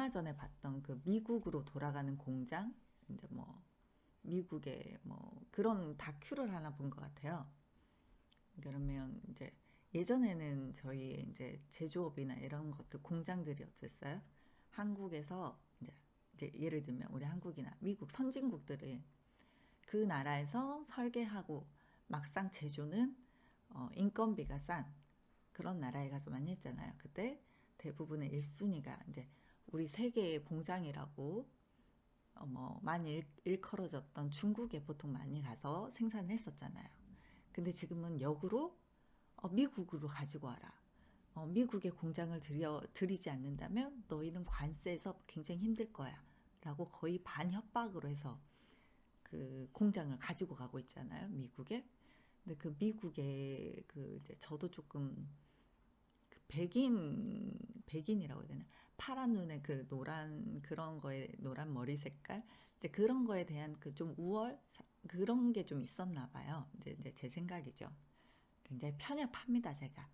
얼마 전에 봤던 그 미국으로 돌아가는 공장, 이제 뭐 미국의 뭐 그런 다큐를 하나 본 것 같아요. 그러면 이제 예전에는 저희 이제 제조업이나 이런 것들 공장들이 어땠어요? 한국에서 이제 예를 들면 우리 한국이나 미국 선진국들이 그 나라에서 설계하고 막상 제조는 인건비가 싼 그런 나라에 가서 많이 했잖아요. 그때 대부분의 1순위가 이제 우리 세계의 공장이라고 뭐 많이 일컬어졌던 중국에 보통 많이 가서 생산을 했었잖아요. 근데 지금은 역으로 미국으로 가지고 와라. 미국의 공장을 들이지 않는다면 너희는 관세에서 굉장히 힘들 거야. 라고 거의 반협박으로 해서 그 공장을 가지고 가고 있잖아요. 미국에. 근데 그 미국의 그 이제 저도 조금 그 백인이라고 해야 되나? 파란 눈에 그 노란 그런 거에 노란 머리 색깔 이제 그런 거에 대한 그 좀 우월 그런 게 좀 있었나 봐요. 이제 제 생각이죠. 굉장히 편협합니다, 제가.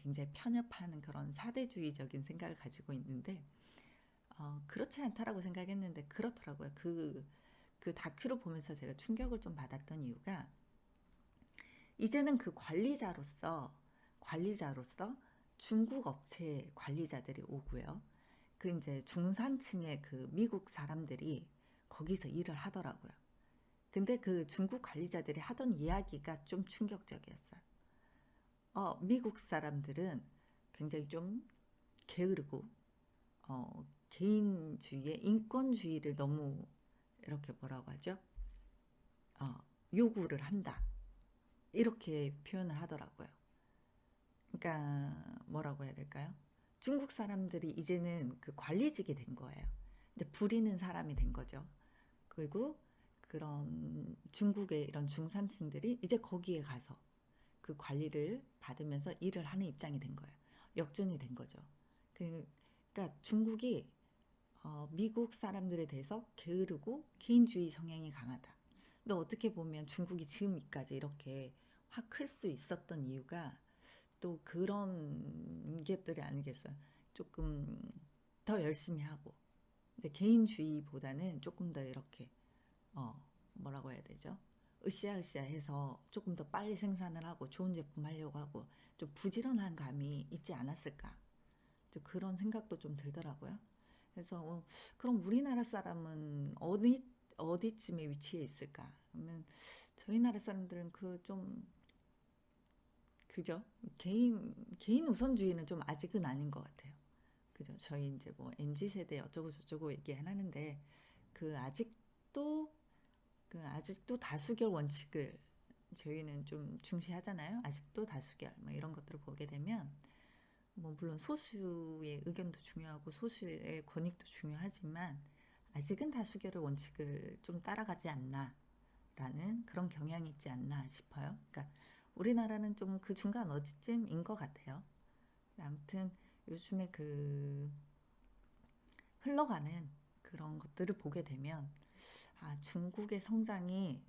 굉장히 편협하는 그런 사대주의적인 생각을 가지고 있는데 그렇지 않다라고 생각했는데 그렇더라고요. 그 다큐를 보면서 제가 충격을 좀 받았던 이유가 이제는 그 관리자로서 중국 업체 관리자들이 오고요. 그 이제 중산층의 그 미국 사람들이 거기서 일을 하더라고요. 근데 그 중국 관리자들이 하던 이야기가 좀 충격적이었어요. 미국 사람들은 굉장히 좀 게으르고 개인주의에 인권주의를 너무 이렇게 뭐라고 하죠? 요구를 한다. 이렇게 표현을 하더라고요. 그러니까 뭐라고 해야 될까요? 중국 사람들이 이제는 그 관리직이 된 거예요. 이제 부리는 사람이 된 거죠. 그리고 그런 중국의 이런 중산층들이 이제 거기에 가서 그 관리를 받으면서 일을 하는 입장이 된 거예요. 역전이 된 거죠. 그러니까 중국이 미국 사람들에 대해서 게으르고 개인주의 성향이 강하다. 근데 어떻게 보면 중국이 지금까지 이렇게 확 클 수 있었던 이유가 또 그런 것들이 아니겠어요. 조금 더 열심히 하고 근데 개인주의보다는 조금 더 이렇게 뭐라고 해야 되죠? 으쌰으쌰 해서 조금 더 빨리 생산을 하고 좋은 제품 하려고 하고 좀 부지런한 감이 있지 않았을까? 그런 생각도 좀 들더라고요. 그래서 그럼 우리나라 사람은 어디쯤에 위치해 있을까? 그러면 저희 나라 사람들은 그 좀 그죠? 개인 우선주의는 좀 아직은 아닌 것 같아요. 그죠? 저희 이제 뭐 MZ 세대 어쩌고 저쩌고 얘기하는데 그 아직도 아직도 다수결 원칙을 저희는 좀 중시하잖아요. 아직도 다수결 뭐 이런 것들을 보게 되면 뭐 물론 소수의 의견도 중요하고 소수의 권익도 중요하지만 아직은 다수결의 원칙을 좀 따라가지 않나라는 그런 경향이 있지 않나 싶어요. 그러니까 우리나라는 좀 그 중간 어디쯤인 것 같아요. 아무튼 요즘에 그 흘러가는 그런 것들을 보게 되면 중국의 성장이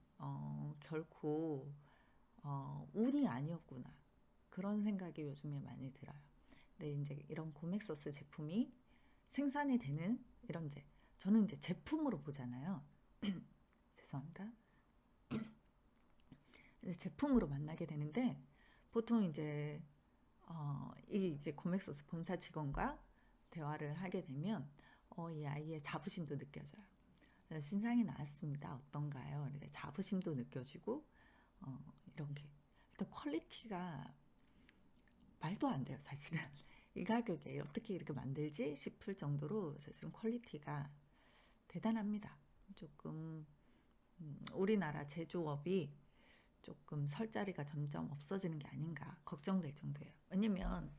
결코 운이 아니었구나 그런 생각이 요즘에 많이 들어요. 근데 이제 이런 고맥서스 제품이 생산이 되는 이런 이제 저는 이제 제품으로 보잖아요. 죄송합니다. 제품으로 만나게 되는데 보통 이제 이 이제 고맥서스 본사 직원과 대화를 하게 되면 이 아이의 자부심도 느껴져요. 신상이 나왔습니다. 어떤가요? 자부심도 느껴지고 이런 게 일단 퀄리티가 말도 안 돼요. 사실은 이 가격에 어떻게 이렇게 만들지 싶을 정도로 사실은 퀄리티가 대단합니다. 조금 우리나라 제조업이 조금 설 자리가 점점 없어지는 게 아닌가 걱정될 정도예요. 왜냐면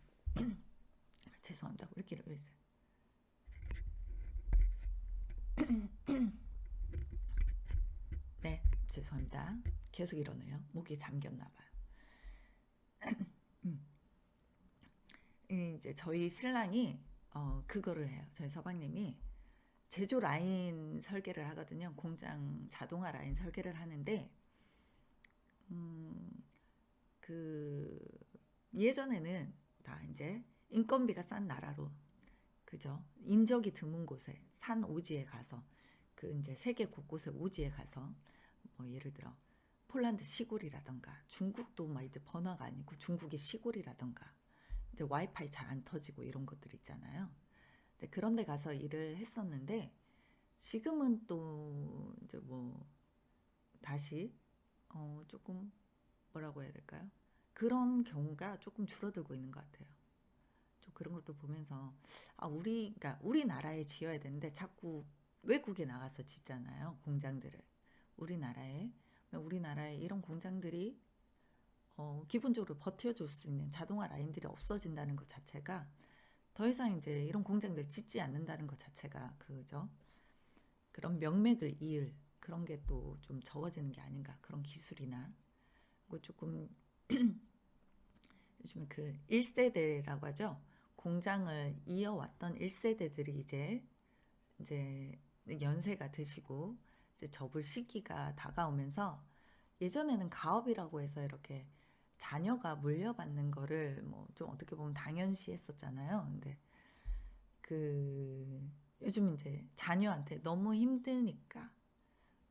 죄송합니다. 왜 이렇게 이러고 있어요? 네, 죄송합니다. 계속 이러네요. 목이 잠겼나 봐요. 이제 저희 신랑이 그거를 해요. 저희 서방님이 제조 라인 설계를 하거든요. 공장 자동화 라인 설계를 하는데 그 예전에는 다 이제 인건비가 싼 나라로 그죠? 인적이 드문 곳에 산 오지에 가서 그 이제 세계 곳곳에 오지에 가서 뭐 예를 들어 폴란드 시골이라던가 중국도 막 이제 번화가 아니고 중국의 시골이라던가 이제 와이파이 잘 안 터지고 이런 것들 있잖아요. 근데 그런 데 가서 일을 했었는데 지금은 또 이제 뭐 다시 조금 뭐라고 해야 될까요? 그런 경우가 조금 줄어들고 있는 것 같아요. 좀 그런 것도 보면서 그러니까 우리나라에 지어야 되는데 자꾸 외국에 나가서 짓잖아요. 공장들을. 우리나라에 이런 공장들이 기본적으로 버텨줄 수 있는 자동화 라인들이 없어진다는 것 자체가 더 이상 이제 이런 공장들 짓지 않는다는 것 자체가 그죠? 그런 명맥을 이을 그런 게 또 좀 적어지는 게 아닌가 그런 기술이나 그 조금 요즘에 그 1세대라고 하죠. 공장을 이어왔던 1세대들이 이제 연세가 드시고 이제 접을 시기가 다가오면서 예전에는 가업이라고 해서 이렇게 자녀가 물려받는 거를 뭐 좀 어떻게 보면 당연시 했었잖아요. 근데 그 요즘 이제 자녀한테 너무 힘드니까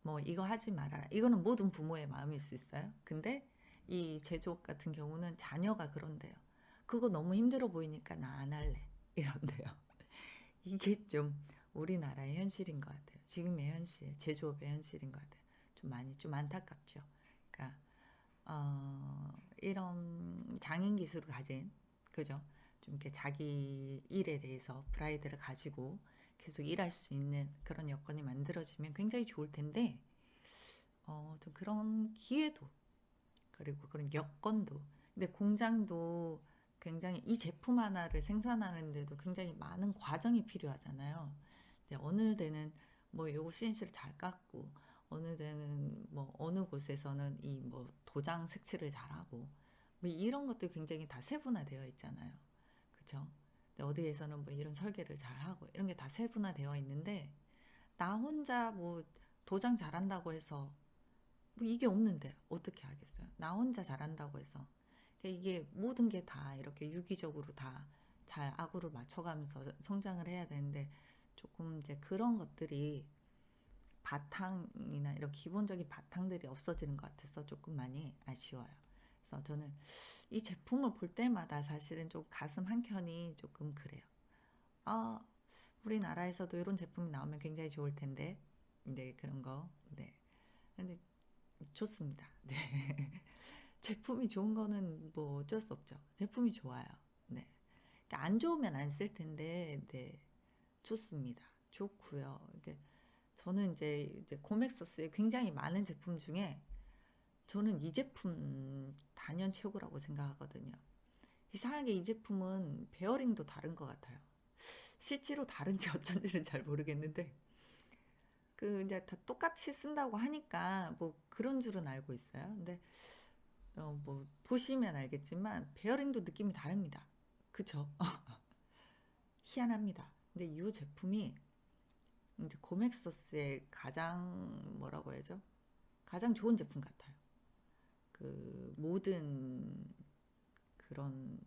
뭐 이거 하지 말아라. 이거는 모든 부모의 마음일 수 있어요. 근데 이 제조업 같은 경우는 자녀가 그런데요. 그거 너무 힘들어 보이니까 나 안 할래. 이런데요. 이게 좀 우리나라의 현실인 것 같아요. 지금의 현실, 제조업의 현실인 것 같아요. 좀 안타깝죠. 그러니까 이런 장인 기술을 가진 그죠? 좀 이렇게 자기 일에 대해서 프라이드를 가지고 계속 일할 수 있는 그런 여건이 만들어지면 굉장히 좋을 텐데 좀 그런 기회도 그리고 그런 여건도 근데 공장도 굉장히 이 제품 하나를 생산하는데도 굉장히 많은 과정이 필요하잖아요. 근데 어느 데는 뭐 요거 CNC를 잘 깎고 어느 데는 뭐 어느 곳에서는 이 뭐 도장 색칠을 잘하고 뭐 이런 것들 굉장히 다 세분화되어 있잖아요. 그렇죠? 어디에서는 뭐 이런 설계를 잘하고 이런 게 다 세분화되어 있는데 나 혼자 뭐 도장 잘한다고 해서 뭐 이게 없는데 어떻게 하겠어요? 나 혼자 잘한다고 해서 그러니까 이게 모든 게 다 이렇게 유기적으로 다 잘 아구를 맞춰가면서 성장을 해야 되는데 조금 이제 그런 것들이 바탕이나 이런 기본적인 바탕들이 없어지는 것 같아서 조금 많이 아쉬워요. 그래서 저는 이 제품을 볼 때마다 사실은 좀 가슴 한켠이 조금 그래요. 아, 우리나라에서도 이런 제품이 나오면 굉장히 좋을 텐데. 네, 그런 거. 네. 근데 좋습니다. 네. 제품이 좋은 거는 뭐 어쩔 수 없죠. 제품이 좋아요. 네. 그러니까 안 좋으면 안 쓸 텐데, 네. 좋습니다. 좋고요. 이게 저는 이제 코맥서스의 굉장히 많은 제품 중에 저는 이 제품 단연 최고라고 생각하거든요. 이상하게 이 제품은 베어링도 다른 것 같아요. 실제로 다른지 어쩐지는 잘 모르겠는데 그 이제 다 똑같이 쓴다고 하니까 뭐 그런 줄은 알고 있어요. 근데 뭐 보시면 알겠지만 베어링도 느낌이 다릅니다. 그쵸? 희한합니다. 근데 이 제품이 이제 고맥서스의 가장 뭐라고 해야죠? 가장 좋은 제품 같아요. 그 모든 그런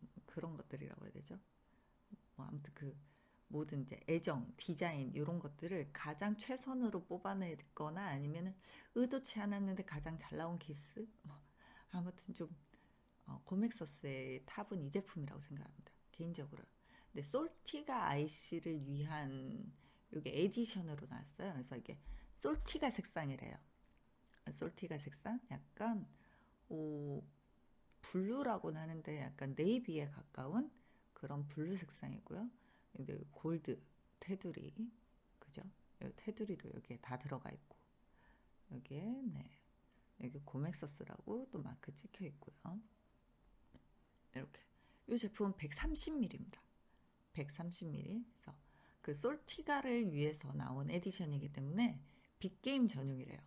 것들이라고 해야 되죠? 뭐 아무튼 그 모든 이제 애정, 디자인 이런 것들을 가장 최선으로 뽑아냈거나 아니면 의도치 않았는데 가장 잘 나온 케이스. 뭐 아무튼 좀 고맥서스의 탑은 이 제품이라고 생각합니다. 개인적으로. 근데 솔티가 아이씨를 위한 이게 에디션으로 나왔어요. 그래서 이게 솔티가 색상이래요. 솔티가 색상 약간 오, 블루라고는 하는데 약간 네이비에 가까운 그런 블루 색상이고요. 근데 골드 테두리 그죠? 테두리도 여기에 다 들어가 있고 여기에 네 여기 고맥서스라고 또 마크 찍혀 있고요. 이렇게 이 제품은 130ml입니다. 130ml. 그래서 그 솔티가를 위해서 나온 에디션이기 때문에 빅게임 전용이래요.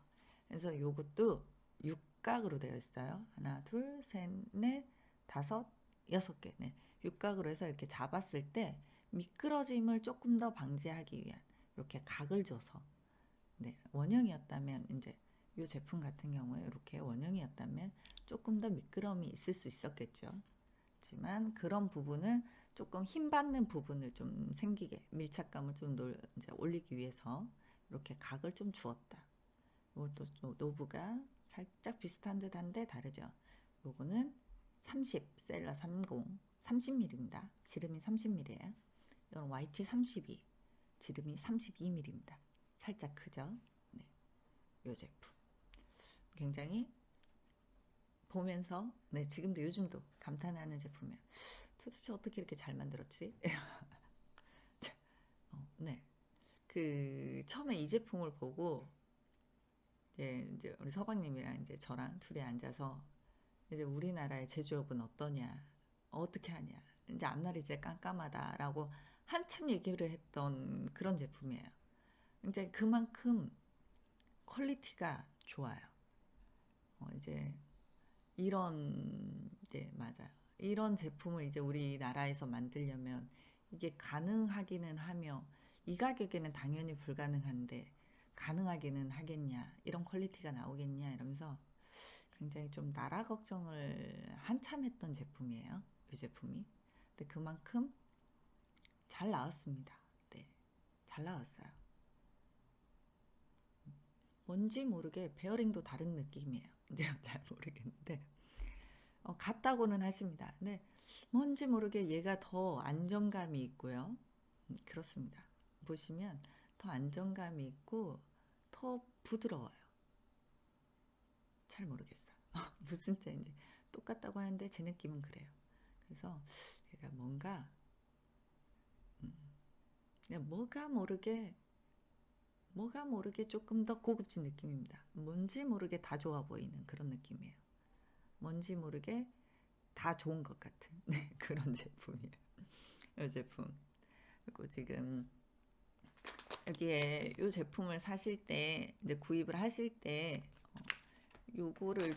그래서 요것도 육각으로 되어 있어요. 하나, 둘, 셋, 넷, 다섯, 6개. 네. 육각으로 해서 이렇게 잡았을 때 미끄러짐을 조금 더 방지하기 위한 이렇게 각을 줘서 네, 원형이었다면 이제 이 제품 같은 경우에 이렇게 원형이었다면 조금 더 미끄럼이 있을 수 있었겠죠. 하지만 그런 부분을 조금 힘 받는 부분을 좀 생기게 밀착감을 좀 이제 올리기 위해서 이렇게 각을 좀 주었다. 이것도 좀 노브가 살짝 비슷한 듯한데 다르죠. 요거는 30 셀러 30 30mm입니다. 지름이 30mm예요. 이건 YT 32 지름이 32mm입니다. 살짝 크죠. 네, 요 제품 굉장히 보면서 네 지금도 요즘도 감탄하는 제품이에요. 도대체 어떻게 이렇게 잘 만들었지? 네, 그 처음에 이 제품을 보고 이제 우리 서방님이랑 이제 저랑 둘이 앉아서 이제 우리나라의 제조업은 어떠냐, 어떻게 하냐, 이제 앞날이 이제 깜깜하다라고 한참 얘기를 했던 그런 제품이에요. 이제 그만큼 퀄리티가 좋아요. 이제 이런 이제 맞아요. 이런 제품을 이제 우리나라에서 만들려면 이게 가능하기는 하며 이 가격에는 당연히 불가능한데 가능하기는 하겠냐, 이런 퀄리티가 나오겠냐 이러면서 굉장히 좀 나라 걱정을 한참 했던 제품이에요. 이 제품이. 근데 그만큼 잘 나왔습니다. 네, 잘 나왔어요. 뭔지 모르게 베어링도 다른 느낌이에요. 이제 잘 모르겠는데 같다고는 하십니다. 근데 뭔지 모르게 얘가 더 안정감이 있고요. 그렇습니다. 보시면 더 안정감이 있고 더 부드러워요. 잘 모르겠어요. 무슨 차인지 똑같다고 하는데 제 느낌은 그래요. 그래서 얘가 뭔가 그냥 뭐가 모르게 조금 더 고급진 느낌입니다. 뭔지 모르게 다 좋아 보이는 그런 느낌이에요. 뭔지 모르게 다 좋은 것 같은 네, 그런 제품이에요. 이 제품. 그리고 지금 여기에 이 제품을 사실 때 이제 구입을 하실 때 요거를